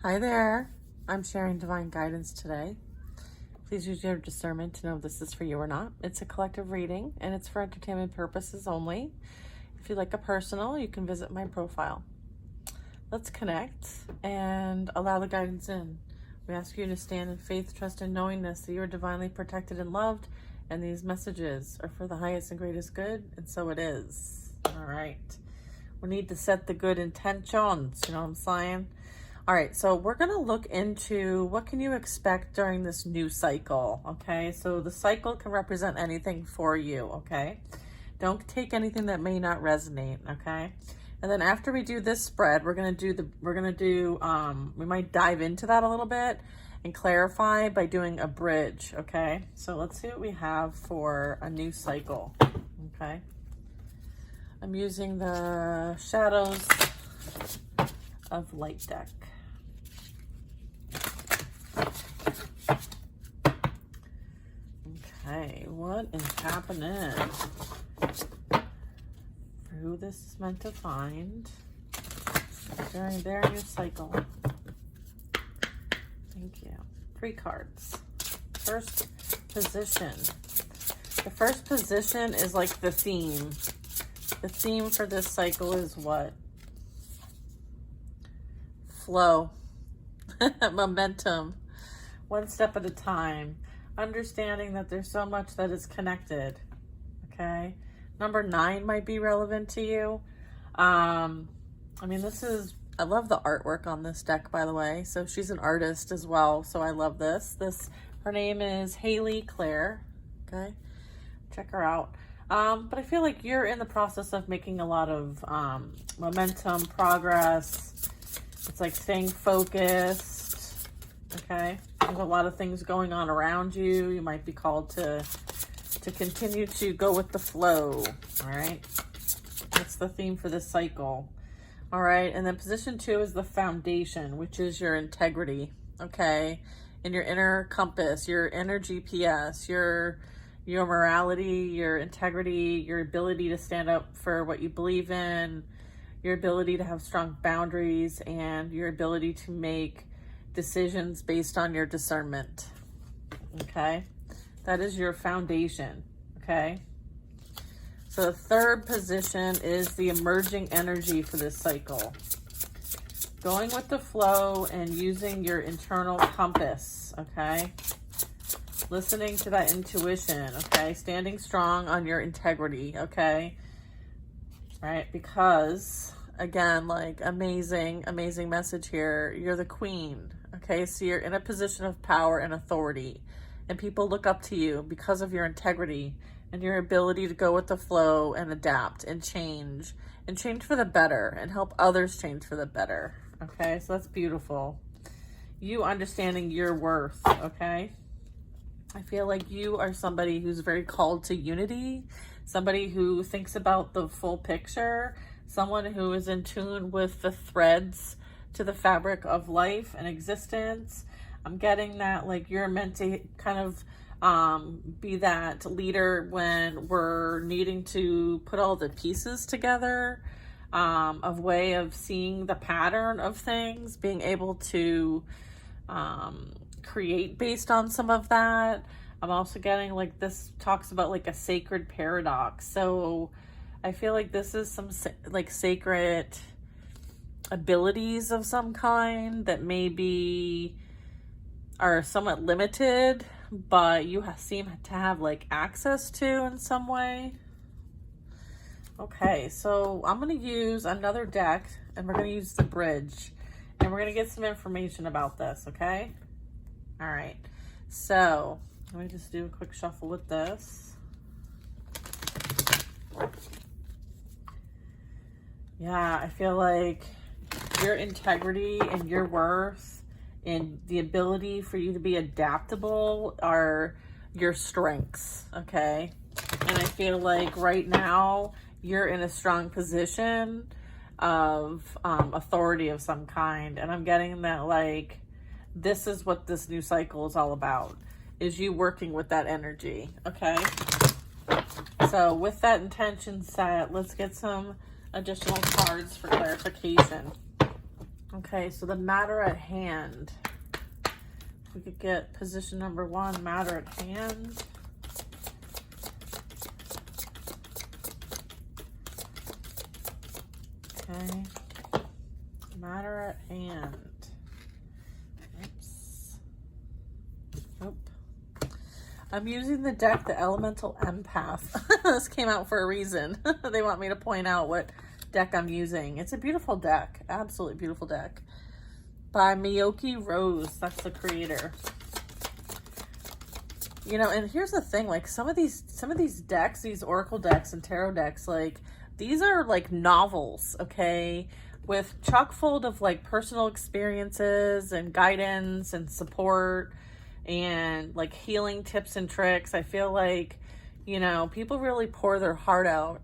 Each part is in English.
Hi there. I'm sharing divine guidance today. Please use your discernment to know if this is for you or not. It's a collective reading and it's for entertainment purposes only. If you'd like a personal, you can visit my profile. Let's connect and allow the guidance in. We ask you to stand in faith, trust, and knowingness that you are divinely protected and loved, and these messages are for the highest and greatest good, and so it is. All right. We need to set the good intentions, you know what I'm saying? All right, so we're going to look into what can you expect during this new cycle, okay? So the cycle can represent anything for you, okay? Don't take anything that may not resonate, okay? And then after we do this spread, we might dive into that a little bit and clarify by doing a bridge, okay? So let's see what we have for a new cycle, okay? I'm using the Shadows of Light deck. Okay, what is happening? For who this is meant to find during their new cycle. Thank you. 3 cards. First position. The first position is like the theme. The theme for this cycle is what? Flow. Momentum. One step at a time. Understanding that there's so much that is connected. Okay? Number 9 might be relevant to you. I love the artwork on this deck, by the way. So she's an artist as well. So I love this. Her name is Haley Claire. Okay? Check her out. But I feel like you're in the process of making a lot of momentum, progress. It's like staying focused. Okay? There's a lot of things going on around you. You might be called to continue to go with the flow. All right? That's the theme for this cycle. All right? And then position 2 is the foundation, which is your integrity. Okay? And your inner compass, your inner GPS, your morality, your integrity, your ability to stand up for what you believe in, your ability to have strong boundaries, and your ability to make decisions based on your discernment. Okay? That is your foundation. Okay? So the third position is the emerging energy for this cycle. Going with the flow and using your internal compass. Okay? Listening to that intuition. Okay? Standing strong on your integrity. Okay? Right? Because, again, like amazing message here. You're the queen. Okay, so you're in a position of power and authority, and people look up to you because of your integrity and your ability to go with the flow and adapt and change for the better and help others change for the better. Okay, so that's beautiful. You understanding your worth, okay? I feel like you are somebody who's very called to unity, somebody who thinks about the full picture, someone who is in tune with the threads to the fabric of life and existence. I'm getting that like you're meant to kind of be that leader when we're needing to put all the pieces together, of way of seeing the pattern of things, being able to create based on some of that. I'm also getting like this talks about like a sacred paradox. So I feel like this is some like sacred abilities of some kind that maybe are somewhat limited, but you seem to have like access to in some way. Okay, so I'm going to use another deck and we're going to use the bridge and we're going to get some information about this, okay? All right, so let me just do a quick shuffle with this. Yeah, I feel like your integrity and your worth and the ability for you to be adaptable are your strengths, okay? And I feel like right now you're in a strong position of authority of some kind. And I'm getting that like this is what this new cycle is all about, is you working with that energy, okay? So with that intention set, let's get some additional cards for clarification. Okay, so the matter at hand. If we could get position number 1, matter at hand. Okay, matter at hand. Oops. Nope. I'm using the deck, the Elemental Empath. This came out for a reason. They want me to point out what deck I'm using. It's a beautiful deck. Absolutely beautiful deck. By Miyoki Rose. That's the creator. You know, and here's the thing, like some of these decks, these oracle decks and tarot decks, like these are like novels, okay, with chock full of like personal experiences and guidance and support and like healing tips and tricks. I feel like, you know, people really pour their heart out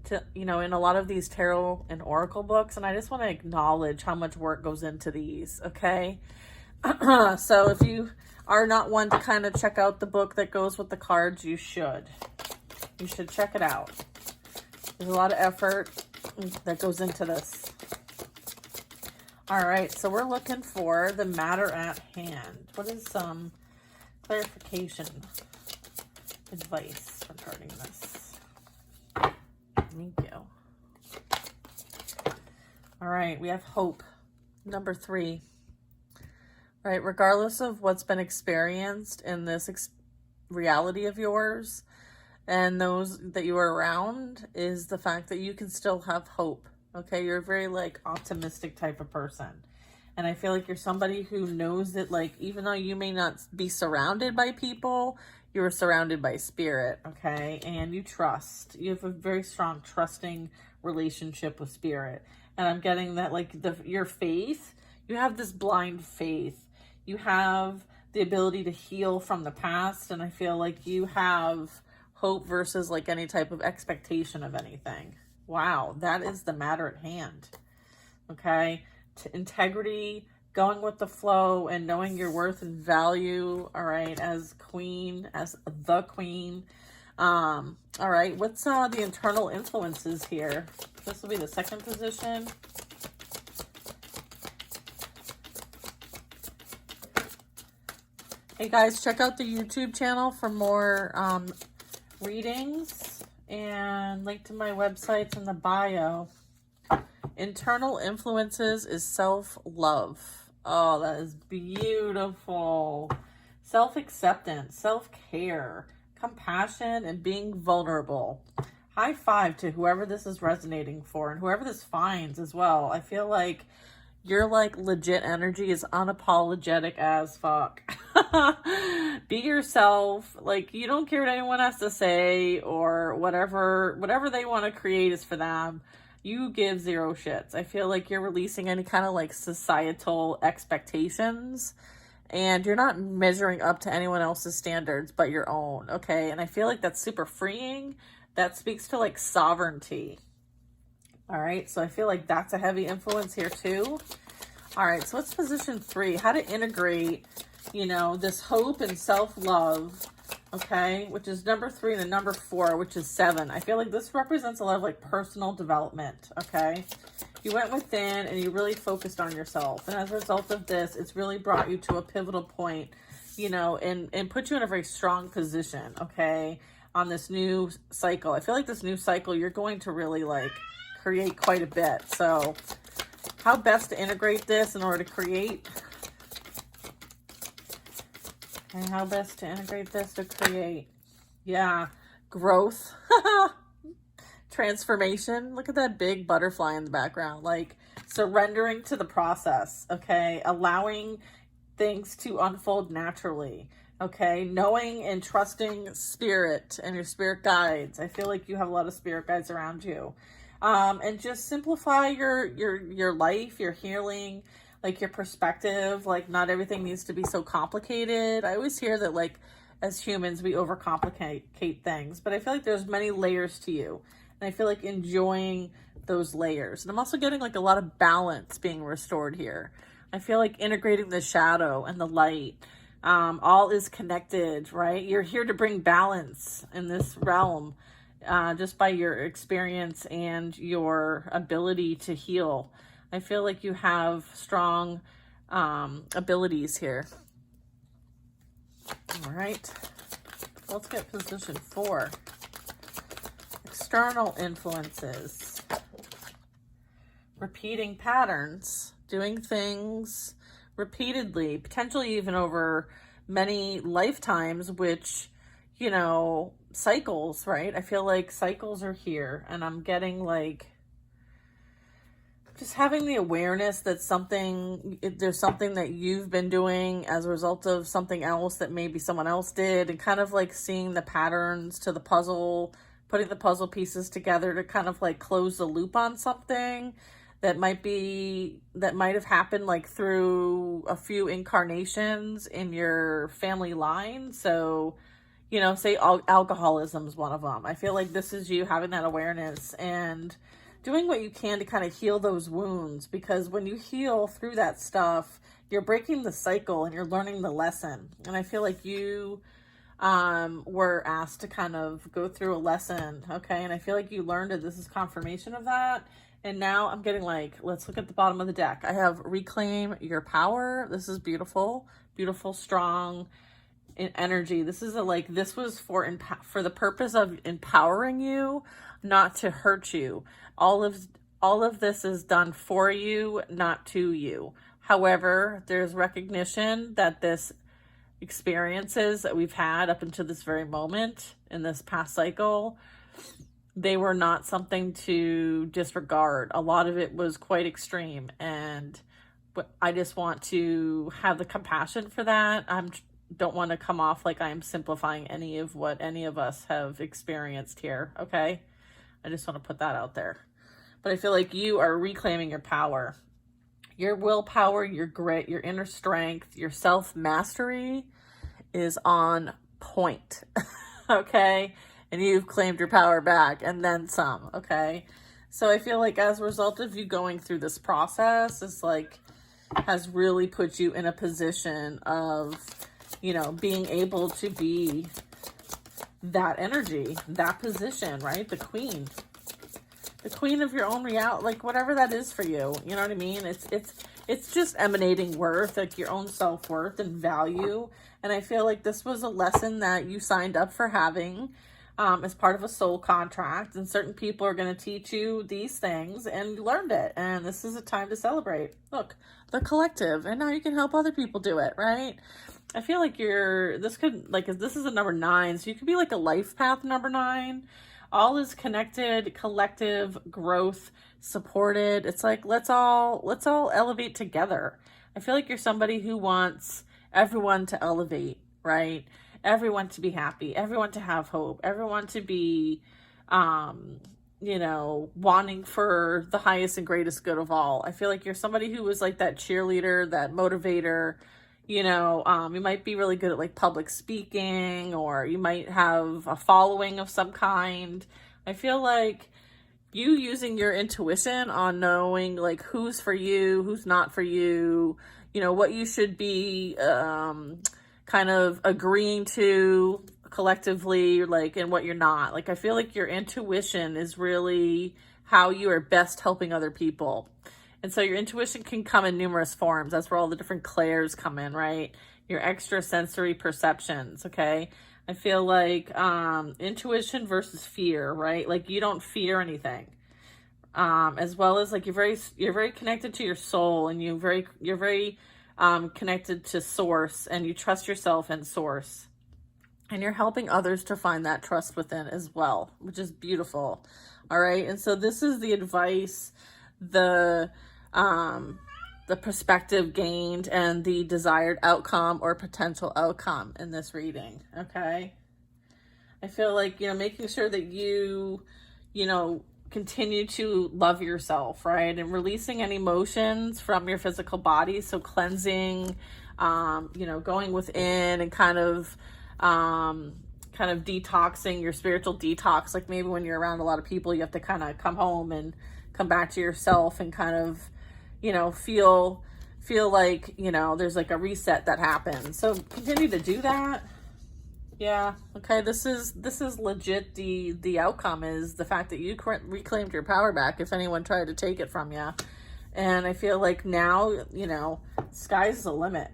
to, you know, in a lot of these tarot and oracle books, and I just want to acknowledge how much work goes into these, okay? So if you are not one to kind of check out the book that goes with the cards, you should. You should check it out. There's a lot of effort that goes into this. All right, so we're looking for the matter at hand. What is some clarification advice regarding this? Thank you. All right, we have hope. Number 3. Right, regardless of what's been experienced in this reality of yours and those that you are around, is the fact that you can still have hope. Okay, you're a very like optimistic type of person. And I feel like you're somebody who knows that, like, even though you may not be surrounded by people, you're surrounded by spirit, okay? And you trust. You have a very strong trusting relationship with spirit. And I'm getting that, like, your faith, you have this blind faith. You have the ability to heal from the past, and I feel like you have hope versus like any type of expectation of anything. Wow, that is the matter at hand. Okay, integrity, going with the flow, and knowing your worth and value. All right, as queen, as the queen. All right, what's the internal influences here? This will be the second position. Hey guys, check out the YouTube channel for more readings, and link to my websites in the bio. Internal influences is self-love. Oh, that is beautiful. Self-acceptance, self-care, compassion, and being vulnerable. High five to whoever this is resonating for, and whoever this finds as well. I feel like your like legit energy is unapologetic as fuck. Be yourself. Like, you don't care what anyone has to say, or whatever they want to create is for them. You give zero shits. I feel like you're releasing any kind of like societal expectations, and you're not measuring up to anyone else's standards but your own, okay? And I feel like that's super freeing. That speaks to like sovereignty. All right, so I feel like that's a heavy influence here too. All right, so what's position 3? How to integrate, you know, this hope and self-love, okay, which is number 3, and then number 4, which is 7. I feel like this represents a lot of like personal development, okay? You went within and you really focused on yourself. And as a result of this, it's really brought you to a pivotal point, you know, and put you in a very strong position, okay, on this new cycle. I feel like this new cycle, you're going to really like create quite a bit. So how best to integrate this in order to create? And how best to integrate this to create? Yeah, growth, transformation. Look at that big butterfly in the background. Like surrendering to the process, okay? Allowing things to unfold naturally, okay? Knowing and trusting spirit and your spirit guides. I feel like you have a lot of spirit guides around you. And just simplify your life, your healing, like your perspective. Like, not everything needs to be so complicated. I always hear that, like, as humans, we overcomplicate things, but I feel like there's many layers to you. And I feel like enjoying those layers. And I'm also getting like a lot of balance being restored here. I feel like integrating the shadow and the light, all is connected, right? You're here to bring balance in this realm. Just by your experience and your ability to heal. I feel like you have strong abilities here. All right. Let's get position 4. External influences. Repeating patterns. Doing things repeatedly, potentially even over many lifetimes, which, you know, cycles, right? I feel like cycles are here, and I'm getting like just having the awareness that there's something that you've been doing as a result of something else that maybe someone else did, and kind of like seeing the patterns to the puzzle, putting the puzzle pieces together to kind of like close the loop on something that might have happened like through a few incarnations in your family line. So, you know, say alcoholism is one of them. I feel like this is you having that awareness and doing what you can to kind of heal those wounds, because when you heal through that stuff, you're breaking the cycle and you're learning the lesson. And I feel like you were asked to kind of go through a lesson, okay? And I feel like you learned it. This is confirmation of that. And now I'm getting like, let's look at the bottom of the deck. I have reclaim your power. This is beautiful, beautiful, strong energy. This is this was for the purpose of empowering you, not to hurt you. All of this is done for you, not to you. However, there's recognition that this experiences that we've had up until this very moment in this past cycle, they were not something to disregard. A lot of it was quite extreme, and I just want to have the compassion for that. I don't want to come off like I'm simplifying any of what any of us have experienced here, okay? I just want to put that out there. But I feel like you are reclaiming your power. Your willpower, your grit, your inner strength, your self-mastery is on point, okay? And you've claimed your power back and then some, okay? So I feel like as a result of you going through this process, it's like has really put you in a position of, you know, being able to be that energy, that position, right? The queen of your own reality, like whatever that is for you, you know what I mean? It's just emanating worth, like your own self-worth and value. And I feel like this was a lesson that you signed up for having as part of a soul contract, and certain people are going to teach you these things, and you learned it, and this is a time to celebrate. Look, the collective, and now you can help other people do it, right? I feel like this is a number 9, so you could be like a life path number 9. All is connected, collective, growth, supported. It's like, let's all elevate together. I feel like you're somebody who wants everyone to elevate, right? Everyone to be happy, everyone to have hope, everyone to be, you know, wanting for the highest and greatest good of all. I feel like you're somebody who was like that cheerleader, that motivator. You know, you might be really good at like public speaking, or you might have a following of some kind. I feel like you using your intuition on knowing like who's for you, who's not for you, you know, what you should be kind of agreeing to collectively, like, and what you're not. Like, I feel like your intuition is really how you are best helping other people. And so your intuition can come in numerous forms. That's where all the different clairs come in, right? Your extrasensory perceptions, okay? I feel like intuition versus fear, right? Like you don't fear anything. As well as like you're very connected to your soul, and you're very connected to source, and you trust yourself and source, and you're helping others to find that trust within as well, which is beautiful. All right. And so this is the advice, the perspective gained, and the desired outcome or potential outcome in this reading. Okay. I feel like, you know, making sure that you know, continue to love yourself, right? And releasing any emotions from your physical body. So cleansing, you know, going within and kind of detoxing, your spiritual detox. Like maybe when you're around a lot of people, you have to kind of come home and come back to yourself and kind of, you know, feel like, you know, there's like a reset that happens. So continue to do that. Yeah. Okay. This is legit. The outcome is the fact that you reclaimed your power back, if anyone tried to take it from you. And I feel like now, you know, sky's the limit.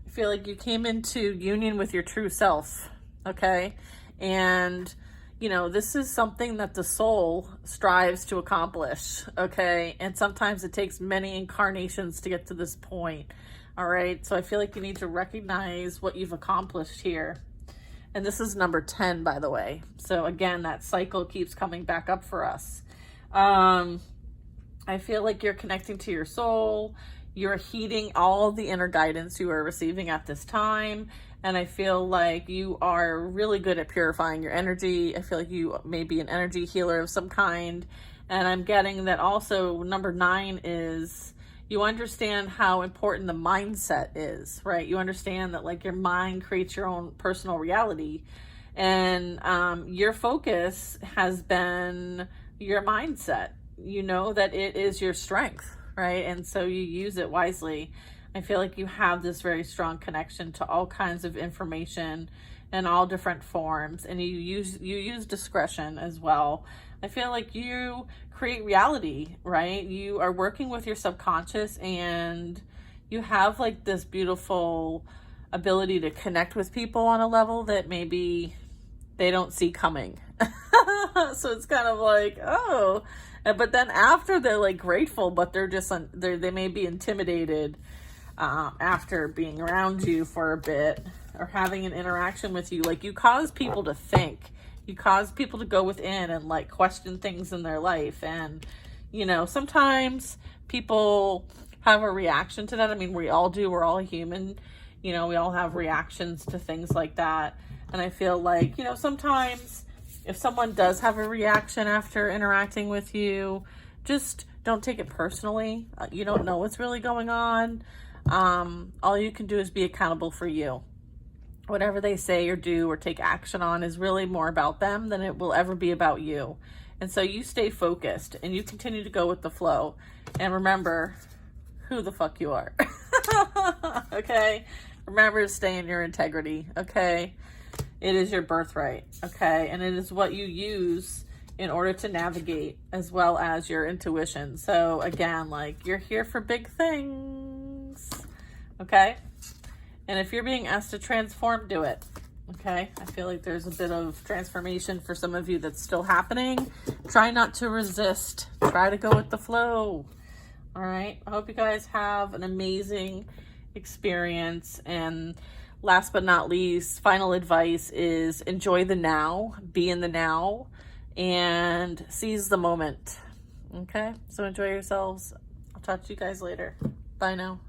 I feel like you came into union with your true self, okay? And, you know, this is something that the soul strives to accomplish, okay? And sometimes it takes many incarnations to get to this point, all right? So I feel like you need to recognize what you've accomplished here. And this is number 10, by the way. So again, that cycle keeps coming back up for us. I feel like you're connecting to your soul. You're heeding all the inner guidance you are receiving at this time. And I feel like you are really good at purifying your energy. I feel like you may be an energy healer of some kind. And I'm getting that also number 9 is you understand how important the mindset is, right? You understand that like your mind creates your own personal reality. And your focus has been your mindset. You know that it is your strength, right? And so you use it wisely. I feel like you have this very strong connection to all kinds of information in all different forms, and you use discretion as well. I feel like you create reality, right? You are working with your subconscious, and you have like this beautiful ability to connect with people on a level that maybe they don't see coming. So it's kind of like, oh, but then after they're like grateful, but they're just, they may be intimidated after being around you for a bit or having an interaction with you. Like you cause people to think, you cause people to go within and like question things in their life. And, you know, sometimes people have a reaction to that. I mean, we all do, we're all human, you know, we all have reactions to things like that. And I feel like, you know, sometimes if someone does have a reaction after interacting with you, just don't take it personally. You don't know what's really going on. All you can do is be accountable for you. Whatever they say or do or take action on is really more about them than it will ever be about you. And so you stay focused and you continue to go with the flow. And remember who the fuck you are. Okay? Remember to stay in your integrity. Okay? It is your birthright, okay? And it is what you use in order to navigate, as well as your intuition. So again, like you're here for big things, okay? And if you're being asked to transform, do it, okay? I feel like there's a bit of transformation for some of you that's still happening. Try not to resist. Try to go with the flow, all right? I hope you guys have an amazing experience. And last but not least, final advice is enjoy the now, be in the now, and seize the moment. Okay? So enjoy yourselves. I'll talk to you guys later. Bye now.